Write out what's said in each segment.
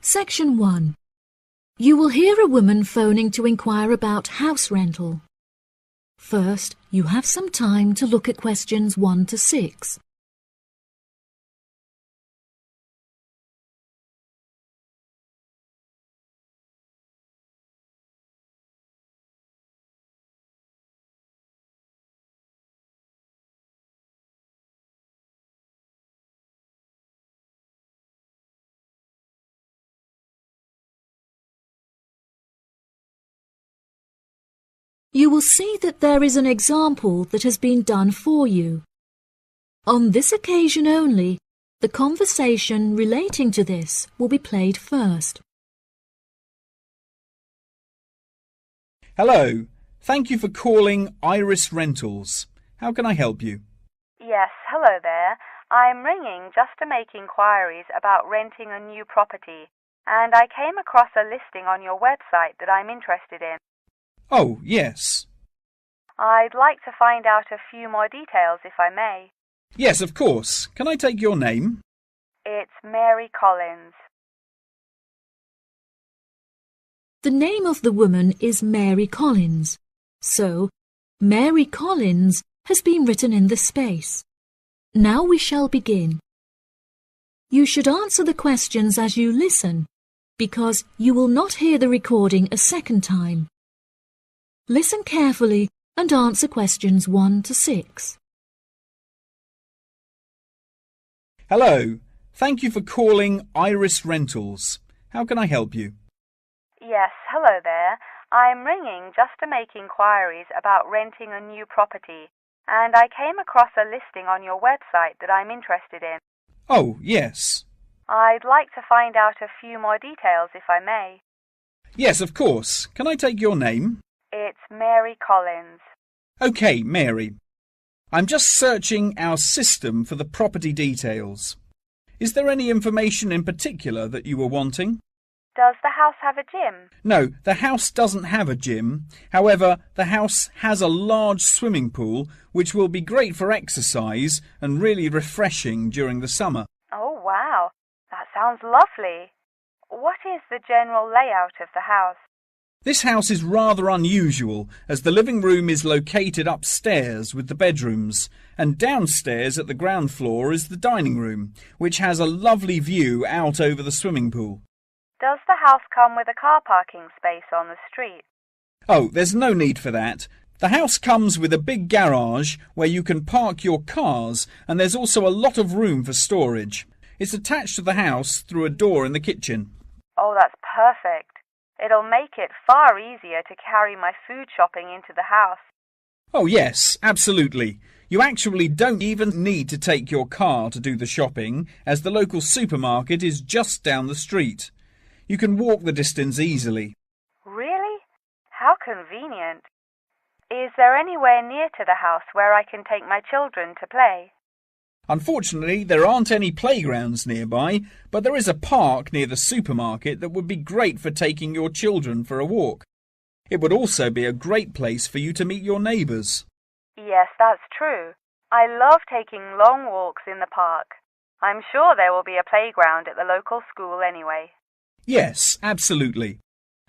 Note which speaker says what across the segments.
Speaker 1: Section 1. You will hear a woman phoning to inquire about house rental. First, you have some time to look at questions 1 to 6. You will see that there is an example that has been done for you. On this occasion only, the conversation relating to this will be played first.
Speaker 2: Hello. Thank you for calling Iris Rentals. How can I help you?
Speaker 3: Yes, hello there. I'm ringing just to make inquiries about renting a new property, and I came across a listing on your website that I'm interested in.
Speaker 2: Oh, yes.
Speaker 3: I'd like to find out a few more details, if I may.
Speaker 2: Yes, of course. Can I take your name?
Speaker 3: It's Mary Collins.
Speaker 1: The name of the woman is Mary Collins, so Mary Collins has been written in the space. Now we shall begin. You should answer the questions as you listen, because you will not hear the recording a second time. Listen carefully and answer questions 1 to 6.
Speaker 2: Hello. Thank you for calling Iris Rentals. How can I help you?
Speaker 3: Yes, hello there. I'm ringing just to make inquiries about renting a new property, and I came across a listing on your website that I'm interested in.
Speaker 2: Oh, yes.
Speaker 3: I'd like to find out a few more details, if I may.
Speaker 2: Yes, of course. Can I take your name?
Speaker 3: It's Mary Collins.
Speaker 2: OK, Mary. I'm just searching our system for the property details. Is there any information in particular that you were wanting?
Speaker 3: Does the house have a gym?
Speaker 2: No, the house doesn't have a gym. However, the house has a large swimming pool, which will be great for exercise and really refreshing during the summer.
Speaker 3: Oh, wow. That sounds lovely. What is the general layout of the house?
Speaker 2: This house is rather unusual, as the living room is located upstairs with the bedrooms, and downstairs at the ground floor is the dining room, which has a lovely view out over the swimming pool.
Speaker 3: Does the house come with a car parking space on the street?
Speaker 2: Oh, there's no need for that. The house comes with a big garage where you can park your cars, and there's also a lot of room for storage. It's attached to the house through a door in the kitchen.
Speaker 3: Oh, that's perfect. It'll make it far easier to carry my food shopping into the house.
Speaker 2: Oh, yes, absolutely. You actually don't even need to take your car to do the shopping, as the local supermarket is just down the street. You can walk the distance easily.
Speaker 3: Really? How convenient. Is there anywhere near to the house where I can take my children to play?
Speaker 2: Unfortunately, there aren't any playgrounds nearby, but there is a park near the supermarket that would be great for taking your children for a walk. It would also be a great place for you to meet your neighbours.
Speaker 3: Yes, that's true. I love taking long walks in the park. I'm sure there will be a playground at the local school anyway.
Speaker 2: Yes, absolutely.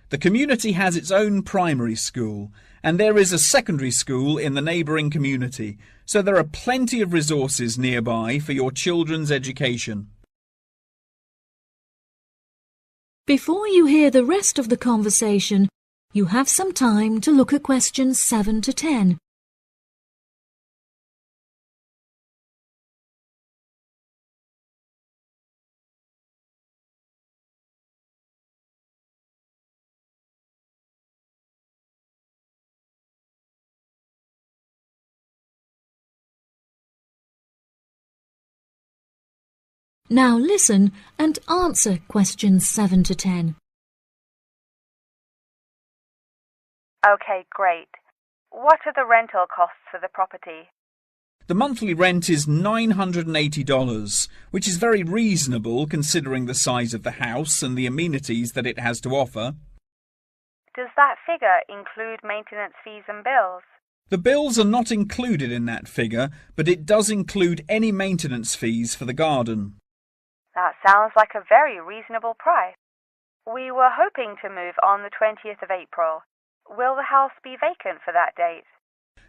Speaker 2: The community has its own primary school, and there is a secondary school in the neighbouring community, so there are plenty of resources nearby for your children's education.
Speaker 1: Before you hear the rest of the conversation, you have some time to look at questions 7 to 10. Now listen and answer questions 7 to 10.
Speaker 3: Okay, great. What are the rental costs for the property?
Speaker 2: The monthly rent is $980, which is very reasonable considering the size of the house and the amenities that it has to offer.
Speaker 3: Does that figure include maintenance fees and bills?
Speaker 2: The bills are not included in that figure, but it does include any maintenance fees for the garden.
Speaker 3: That sounds like a very reasonable price. We were hoping to move on the 20th of April. Will the house be vacant for that date?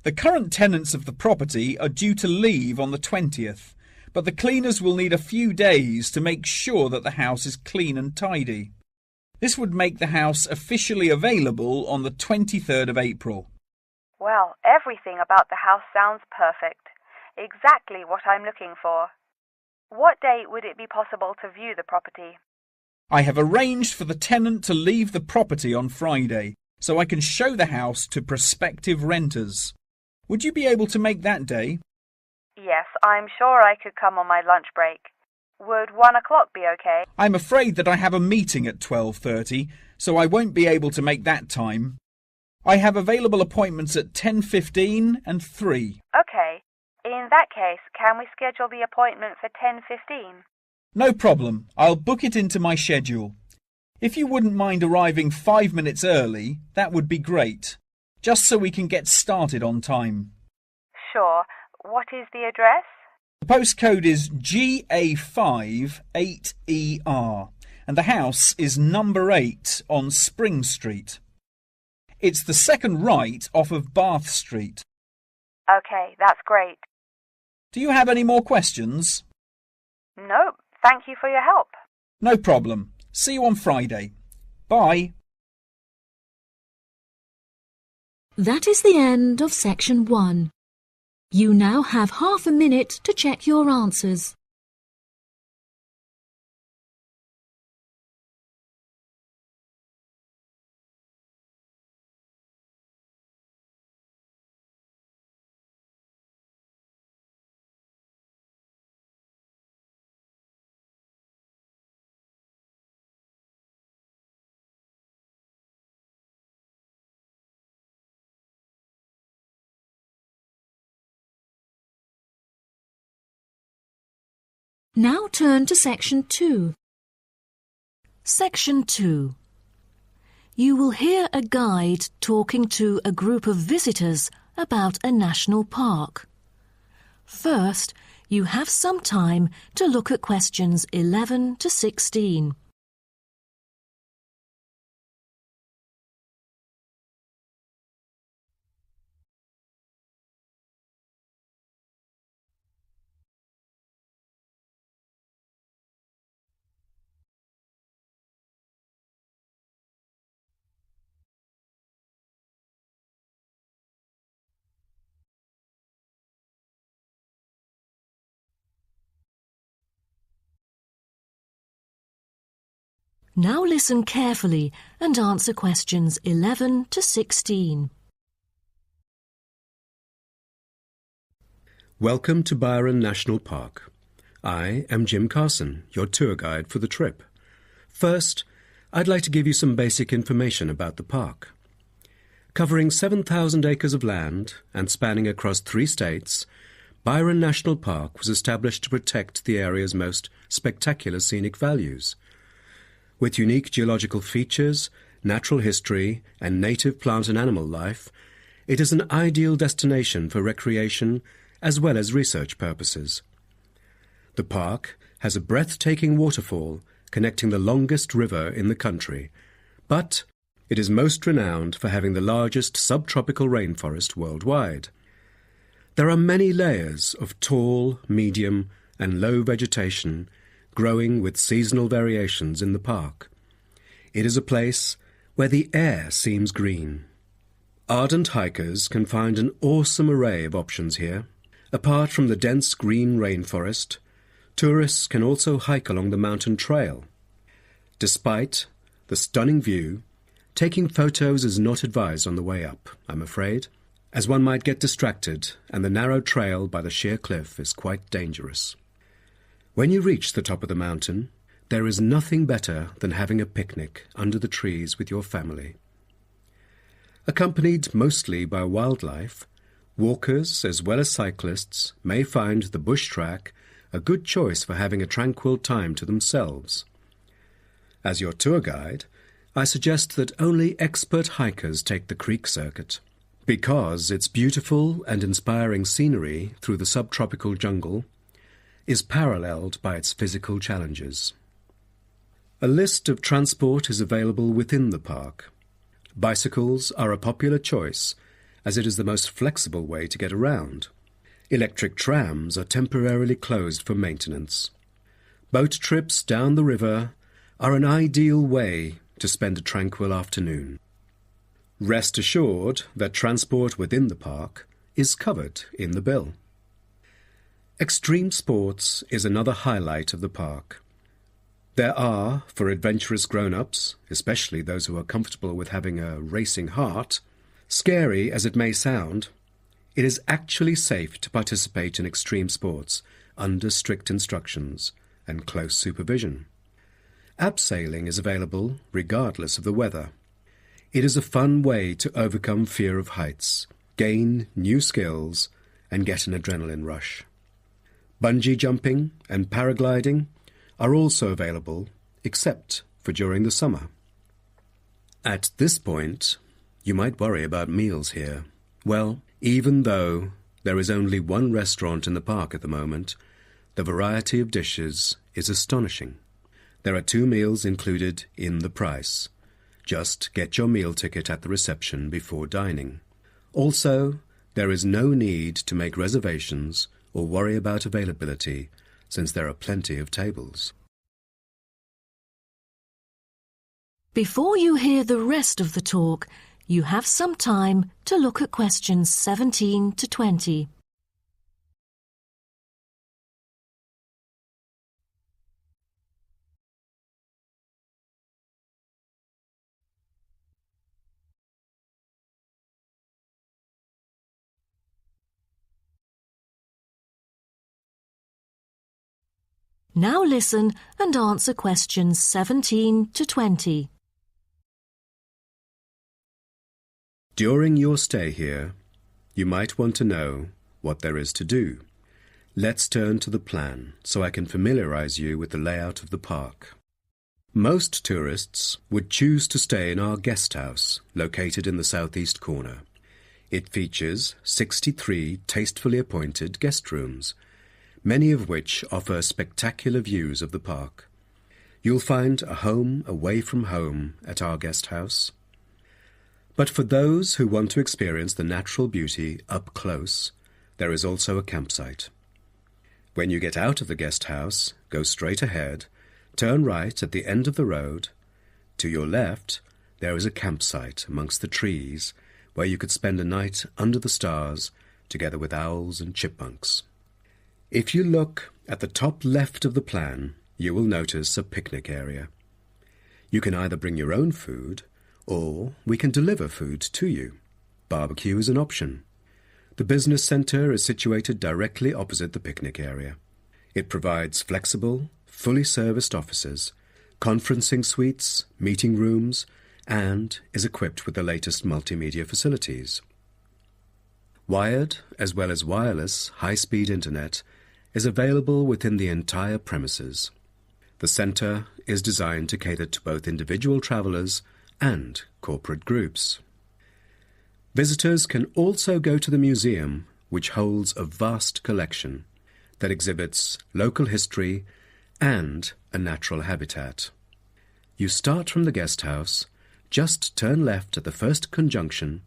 Speaker 2: The current tenants of the property are due to leave on the 20th, but the cleaners will need a few days to make sure that the house is clean and tidy. This would make the house officially available on the 23rd of April.
Speaker 3: Well, everything about the house sounds perfect. Exactly what I'm looking for. What date would it be possible to view the property?
Speaker 2: I have arranged for the tenant to leave the property on Friday, so I can show the house to prospective renters. Would you be able to make that day?
Speaker 3: Yes, I'm sure I could come on my lunch break. Would 1 o'clock be okay?
Speaker 2: I'm afraid that I have a meeting at 12:30, so I won't be able to make that time. I have available appointments at 10:15 and 3.
Speaker 3: Okay. In that case, can we schedule the appointment for 10:15?
Speaker 2: No problem. I'll book it into my schedule. If you wouldn't mind arriving 5 minutes early, that would be great, just so we can get started on time.
Speaker 3: Sure. What is the address?
Speaker 2: The postcode is GA5 8ER, and the house is number 8 on Spring Street. It's the second right off of Bath Street.
Speaker 3: Okay, that's great.
Speaker 2: Do you have any more questions?
Speaker 3: Nope. Thank you for your help.
Speaker 2: No problem. See you on Friday. Bye.
Speaker 1: That is the end of section 1. You now have half a minute to check your answers. Now turn to section 2. Section 2. You will hear a guide talking to a group of visitors about a national park. First, you have some time to look at questions 11 to 16. Now listen carefully and answer questions 11 to 16.
Speaker 4: Welcome to Byron National Park. I am Jim Carson, your tour guide for the trip. First, I'd like to give you some basic information about the park. Covering 7,000 acres of land and spanning across 3 states, Byron National Park was established to protect the area's most spectacular scenic values. With unique geological features, natural history, and native plant and animal life, it is an ideal destination for recreation as well as research purposes. The park has a breathtaking waterfall connecting the longest river in the country, but it is most renowned for having the largest subtropical rainforest worldwide. There are many layers of tall, medium, and low vegetation growing with seasonal variations in the park. It is a place where the air seems green. Ardent hikers can find an awesome array of options here. Apart from the dense green rainforest, tourists can also hike along the mountain trail. Despite the stunning view, taking photos is not advised on the way up, I'm afraid, as one might get distracted and the narrow trail by the sheer cliff is quite dangerous. When you reach the top of the mountain, there is nothing better than having a picnic under the trees with your family. Accompanied mostly by wildlife, walkers as well as cyclists may find the bush track a good choice for having a tranquil time to themselves. As your tour guide, I suggest that only expert hikers take the creek circuit, because its beautiful and inspiring scenery through the subtropical jungle is paralleled by its physical challenges. A list of transport is available within the park. Bicycles are a popular choice, as it is the most flexible way to get around. Electric trams are temporarily closed for maintenance. Boat trips down the river are an ideal way to spend a tranquil afternoon. Rest assured that transport within the park is covered in the bill. Extreme sports is another highlight of the park. There are, for adventurous grown-ups, especially those who are comfortable with having a racing heart, scary as it may sound, it is actually safe to participate in extreme sports under strict instructions and close supervision. Abseiling is available regardless of the weather. It is a fun way to overcome fear of heights, gain new skills, and get an adrenaline rush. Bungee jumping and paragliding are also available, except for during the summer. At this point, you might worry about meals here. Well, even though there is only one restaurant in the park at the moment, the variety of dishes is astonishing. There are 2 meals included in the price. Just get your meal ticket at the reception before dining. Also, there is no need to make reservations or worry about availability, since there are plenty of tables.
Speaker 1: Before you hear the rest of the talk, you have some time to look at questions 17 to 20. Now listen and answer questions 17 to 20.
Speaker 4: During your stay here, you might want to know what there is to do. Let's turn to the plan so I can familiarize you with the layout of the park. Most tourists would choose to stay in our guest house, located in the southeast corner. It features 63 tastefully appointed guest rooms, many of which offer spectacular views of the park. You'll find a home away from home at our guest house. But for those who want to experience the natural beauty up close, there is also a campsite. When you get out of the guest house, go straight ahead, turn right at the end of the road. To your left, there is a campsite amongst the trees where you could spend a night under the stars together with owls and chipmunks. If you look at the top left of the plan, you will notice a picnic area. You can either bring your own food, or we can deliver food to you. Barbecue is an option. The business centre is situated directly opposite the picnic area. It provides flexible, fully serviced offices, conferencing suites, meeting rooms, and is equipped with the latest multimedia facilities. Wired, as well as wireless, high-speed internet is available within the entire premises. The centre is designed to cater to both individual travellers and corporate groups. Visitors can also go to the museum, which holds a vast collection that exhibits local history and a natural habitat. You start from the guest house, just turn left at the first conjunction,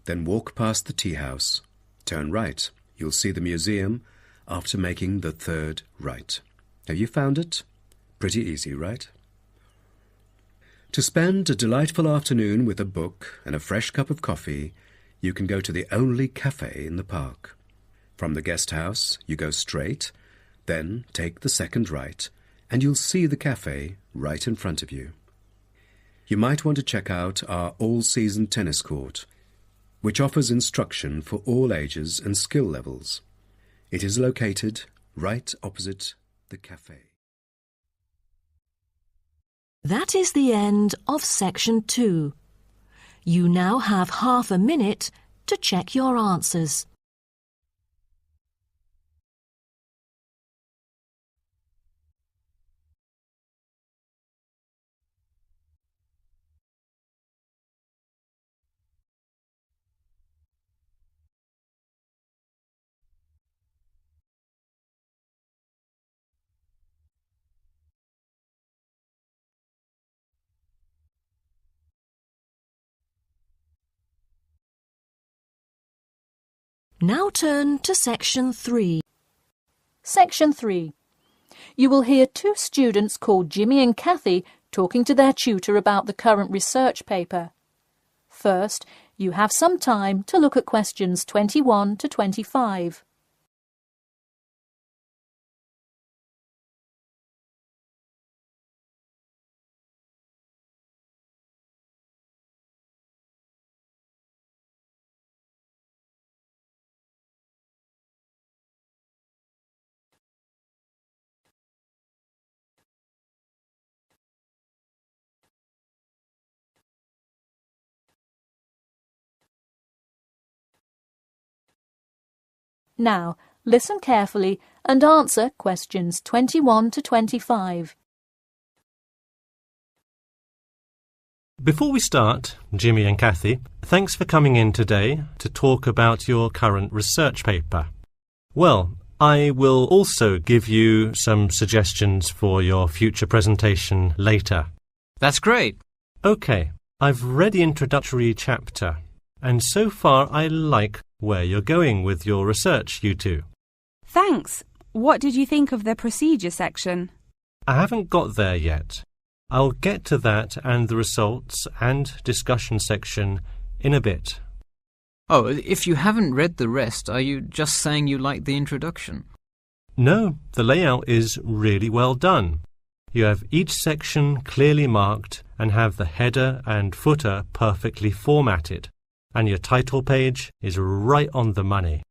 Speaker 4: then walk past the tea house. Turn right. You'll see the museum after making the third right. Have you found it? Pretty easy, right? To spend a delightful afternoon with a book and a fresh cup of coffee, you can go to the only cafe in the park. From the guest house, you go straight, then take the second right, and you'll see the cafe right in front of you. You might want to check out our all-season tennis court, which offers instruction for all ages and skill levels. It is located right opposite the cafe.
Speaker 1: That is the end of section 2. You now have half a minute to check your answers. Now turn to Section 3. Section 3. You will hear two students called Jimmy and Kathy talking to their tutor about the current research paper. First, you have some time to look at questions 21 to 25. Now, listen carefully and answer questions 21 to 25.
Speaker 5: Before we start, Jimmy and Kathy, thanks for coming in today to talk about your current research paper. Well, I will also give you some suggestions for your future presentation later.
Speaker 6: That's great.
Speaker 5: OK, I've read the introductory chapter, and so far I like where you're going with your research, you two.
Speaker 7: Thanks. What did you think of the procedure section?
Speaker 5: I haven't got there yet. I'll get to that and the results and discussion section in a bit.
Speaker 6: Oh, if you haven't read the rest, are you just saying you like the introduction?
Speaker 5: No, the layout is really well done. You have each section clearly marked and have the header and footer perfectly formatted. And your title page is right on the money.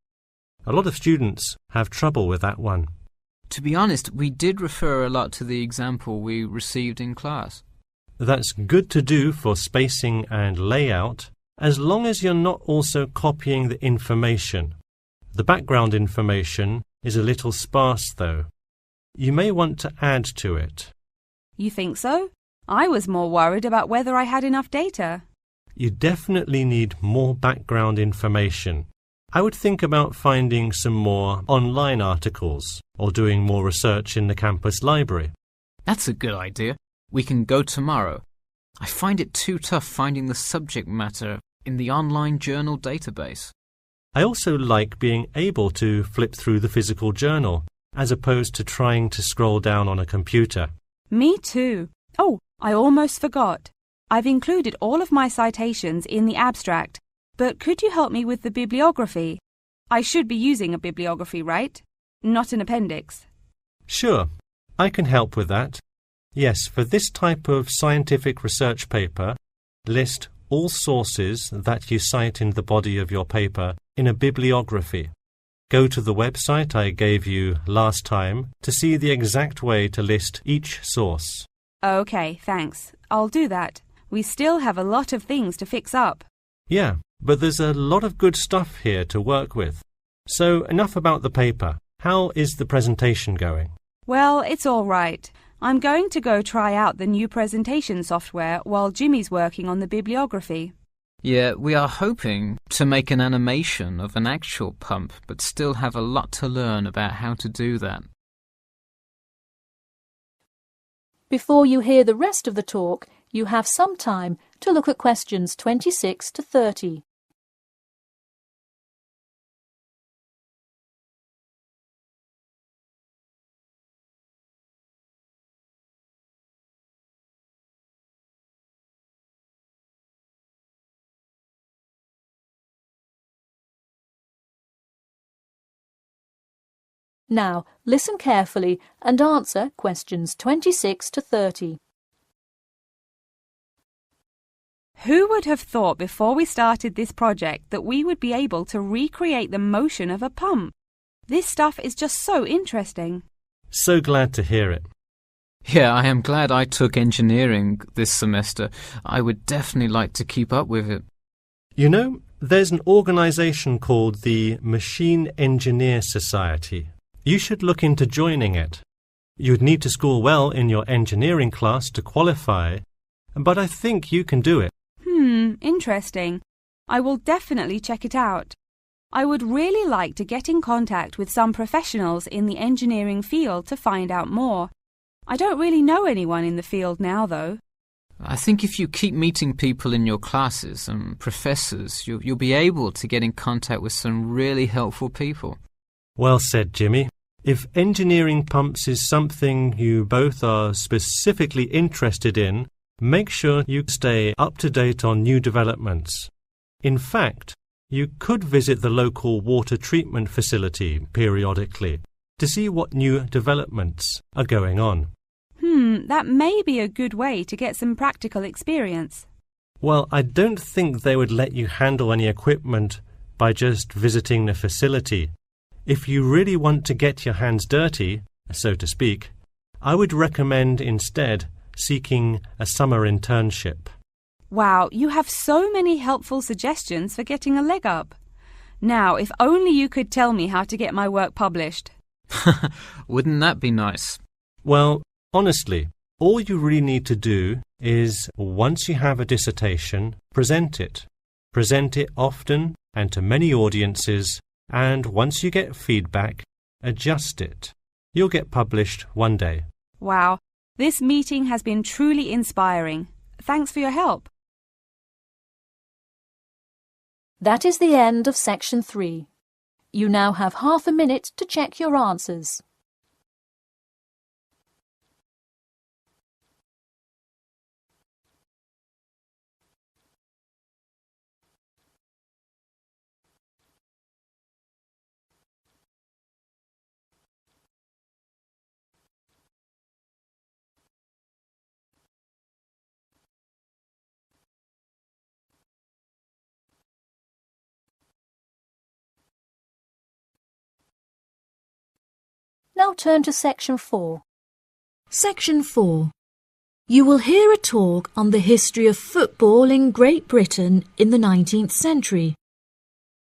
Speaker 5: A lot of students have trouble with that one.
Speaker 6: To be honest, we did refer a lot to the example we received in class.
Speaker 5: That's good to do for spacing and layout, as long as you're not also copying the information. The background information is a little sparse, though. You may want to add to it.
Speaker 7: You think so? I was more worried about whether I had enough data.
Speaker 5: You definitely need more background information. I would think about finding some more online articles or doing more research in the campus library.
Speaker 6: That's a good idea. We can go tomorrow. I find it too tough finding the subject matter in the online journal database.
Speaker 5: I also like being able to flip through the physical journal as opposed to trying to scroll down on a computer.
Speaker 7: Me too. Oh, I almost forgot. I've included all of my citations in the abstract, but could you help me with the bibliography? I should be using a bibliography, right? Not an appendix.
Speaker 5: Sure, I can help with that. Yes, for this type of scientific research paper, list all sources that you cite in the body of your paper in a bibliography. Go to the website I gave you last time to see the exact way to list each source.
Speaker 7: Okay, thanks. I'll do that. We still have a lot of things to fix up.
Speaker 5: Yeah, but there's a lot of good stuff here to work with. So enough about the paper. How is the presentation going?
Speaker 7: Well, it's all right. I'm going to go try out the new presentation software while Jimmy's working on the bibliography.
Speaker 6: Yeah, we are hoping to make an animation of an actual pump, but still have a lot to learn about how to do that.
Speaker 1: Before you hear the rest of the talk, you have some time to look at questions 26 to 30. Now, listen carefully and answer questions 26 to 30.
Speaker 7: Who would have thought before we started this project that we would be able to recreate the motion of a pump? This stuff is just so interesting.
Speaker 5: So glad to hear it.
Speaker 6: Yeah, I am glad I took engineering this semester. I would definitely like to keep up with it.
Speaker 5: You know, there's an organisation called the Machine Engineer Society. You should look into joining it. You'd need to score well in your engineering class to qualify, but I think you can do it.
Speaker 7: Interesting. I will definitely check it out. I would really like to get in contact with some professionals in the engineering field to find out more. I don't really know anyone in the field now, though.
Speaker 6: I think if you keep meeting people in your classes and professors, you'll be able to get in contact with some really helpful people.
Speaker 5: Well said, Jimmy. If engineering pumps is something you both are specifically interested in, make sure you stay up to date on new developments. In fact, you could visit the local water treatment facility periodically to see what new developments are going on.
Speaker 7: That may be a good way to get some practical experience.
Speaker 5: Well, I don't think they would let you handle any equipment by just visiting the facility. If you really want to get your hands dirty, so to speak, I would recommend instead seeking a summer internship.
Speaker 7: Wow, you have so many helpful suggestions for getting a leg up. Now, if only you could tell me how to get my work published.
Speaker 6: Wouldn't that be nice?
Speaker 5: Well, honestly, all you really need to do is, once you have a dissertation, present it. Present it often and to many audiences, and once you get feedback, adjust it. You'll get published one day.
Speaker 7: Wow, this meeting has been truly inspiring. Thanks for your help.
Speaker 1: That is the end of section 3. You now have half a minute to check your answers. Now turn to section 4. Section 4. You will hear a talk on the history of football in Great Britain in the 19th century.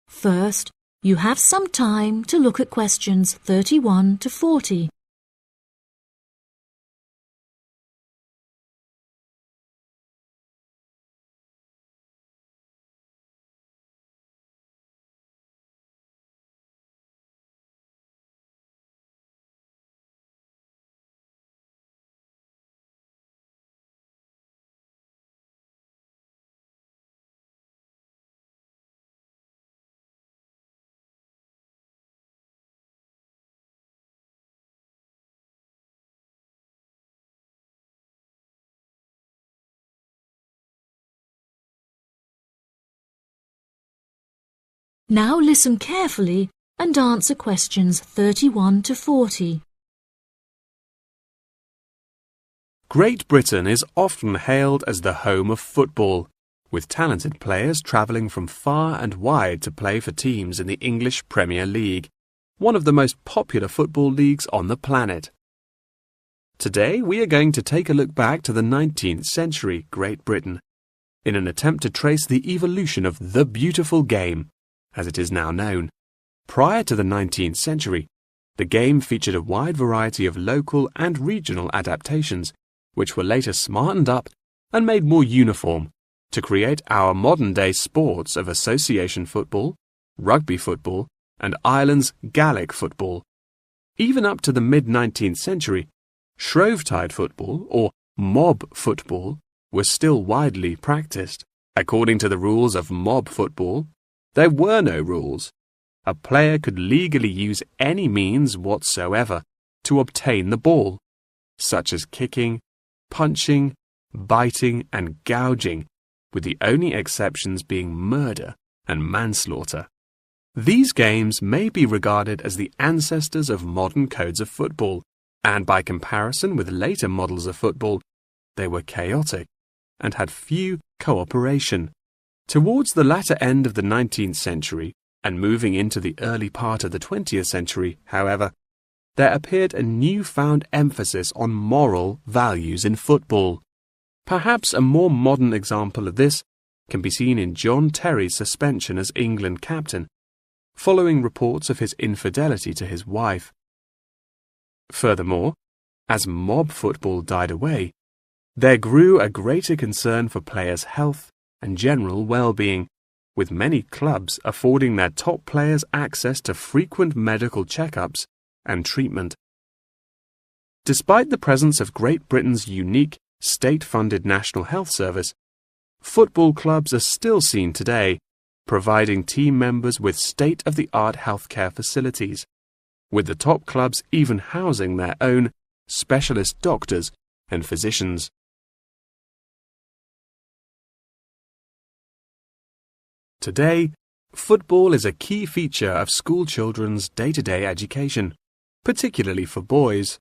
Speaker 1: First, you have some time to look at questions 31 to 40. Now listen carefully and answer questions 31 to 40.
Speaker 8: Great Britain is often hailed as the home of football, with talented players travelling from far and wide to play for teams in the English Premier League, one of the most popular football leagues on the planet. Today we are going to take a look back to the 19th century Great Britain, in an attempt to trace the evolution of the beautiful game, as it is now known. Prior to the 19th century, the game featured a wide variety of local and regional adaptations, which were later smartened up and made more uniform to create our modern-day sports of association football, rugby football, and Ireland's Gaelic football. Even up to the mid-19th century, Shrovetide football, or mob football, was still widely practiced. According to the rules of mob football, there were no rules. A player could legally use any means whatsoever to obtain the ball, such as kicking, punching, biting, and gouging, with the only exceptions being murder and manslaughter. These games may be regarded as the ancestors of modern codes of football, and by comparison with later models of football, they were chaotic and had few cooperation. Towards the latter end of the 19th century and moving into the early part of the 20th century, however, there appeared a newfound emphasis on moral values in football. Perhaps a more modern example of this can be seen in John Terry's suspension as England captain, following reports of his infidelity to his wife. Furthermore, as mob football died away, there grew a greater concern for players' health and general well-being, with many clubs affording their top players access to frequent medical checkups and treatment. Despite the presence of Great Britain's unique state-funded National Health Service, football clubs are still seen today, providing team members with state-of-the-art healthcare facilities, with the top clubs even housing their own specialist doctors and physicians. Today, football is a key feature of school children's day-to-day education, particularly for boys.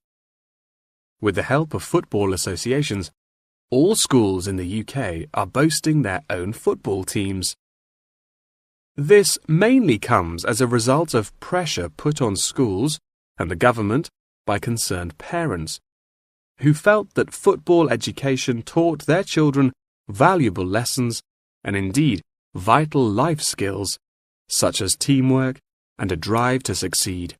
Speaker 8: With the help of football associations, all schools in the UK are boasting their own football teams. This mainly comes as a result of pressure put on schools and the government by concerned parents, who felt that football education taught their children valuable lessons and indeed vital life skills, such as teamwork and a drive to succeed.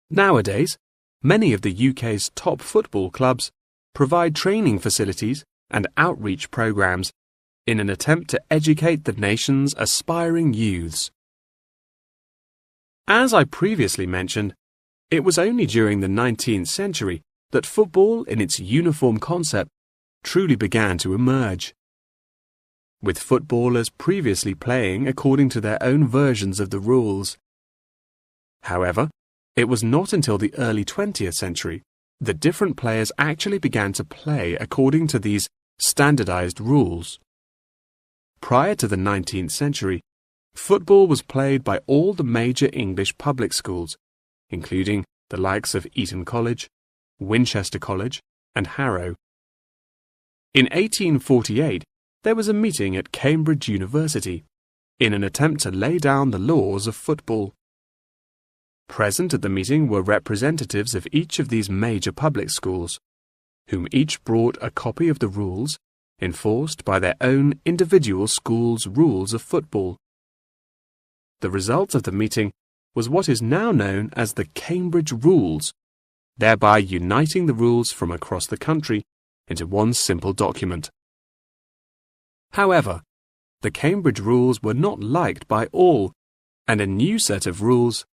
Speaker 8: Nowadays, many of the UK's top football clubs provide training facilities and outreach programs in an attempt to educate the nation's aspiring youths. As I previously mentioned, it was only during the 19th century that football in its uniform concept truly began to emerge, with footballers previously playing according to their own versions of the rules. However, it was not until the early 20th century that different players actually began to play according to these standardized rules. Prior to the 19th century, football was played by all the major English public schools, including the likes of Eton College, Winchester College, and Harrow. In 1848, there was a meeting at Cambridge University in an attempt to lay down the laws of football. Present at the meeting were representatives of each of these major public schools, whom each brought a copy of the rules enforced by their own individual school's rules of football. The result of the meeting was what is now known as the Cambridge Rules, thereby uniting the rules from across the country into one simple document. However, the Cambridge Rules were not liked by all, and a new set of rules,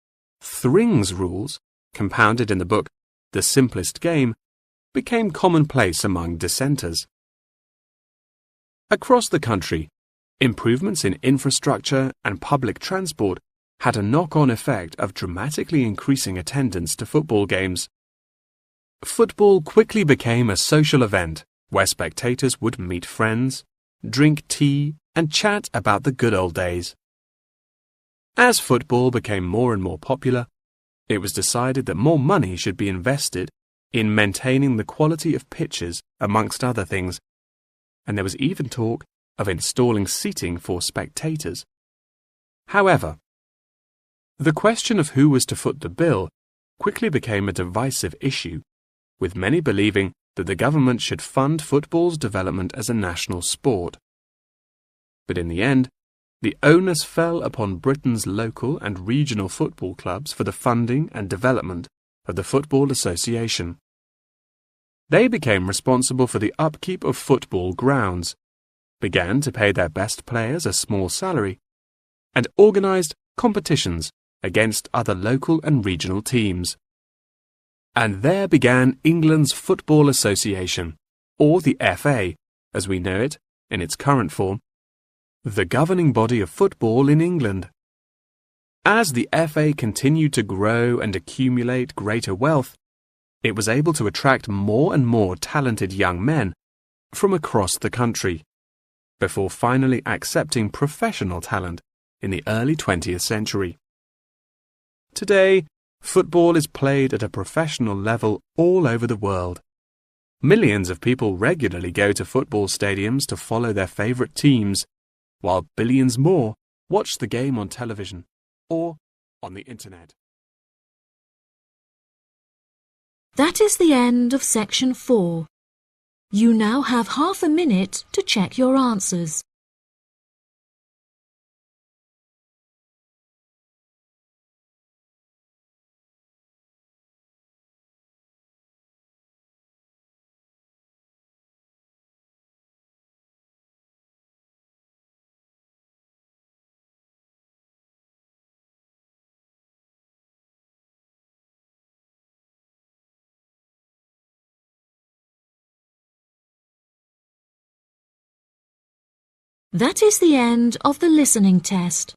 Speaker 8: Thring's Rules, compounded in the book The Simplest Game, became commonplace among dissenters. Across the country, improvements in infrastructure and public transport had a knock-on effect of dramatically increasing attendance to football games. Football quickly became a social event where spectators would meet friends, drink tea, and chat about the good old days. As football became more and more popular, it was decided that more money should be invested in maintaining the quality of pitches, amongst other things, and there was even talk of installing seating for spectators. However, the question of who was to foot the bill quickly became a divisive issue, with many believing that the government should fund football's development as a national sport. But in the end, the onus fell upon Britain's local and regional football clubs for the funding and development of the Football Association. They became responsible for the upkeep of football grounds, began to pay their best players a small salary, and organised competitions against other local and regional teams. And there began England's Football Association, or the FA, as we know it in its current form, the governing body of football in England. As the FA continued to grow and accumulate greater wealth, it was able to attract more and more talented young men from across the country, before finally accepting professional talent in the early 20th century. Today, football is played at a professional level all over the world. Millions of people regularly go to football stadiums to follow their favourite teams, while billions more watch the game on television or on the internet.
Speaker 1: That is the end of section 4. You now have half a minute to check your answers. That is the end of the listening test.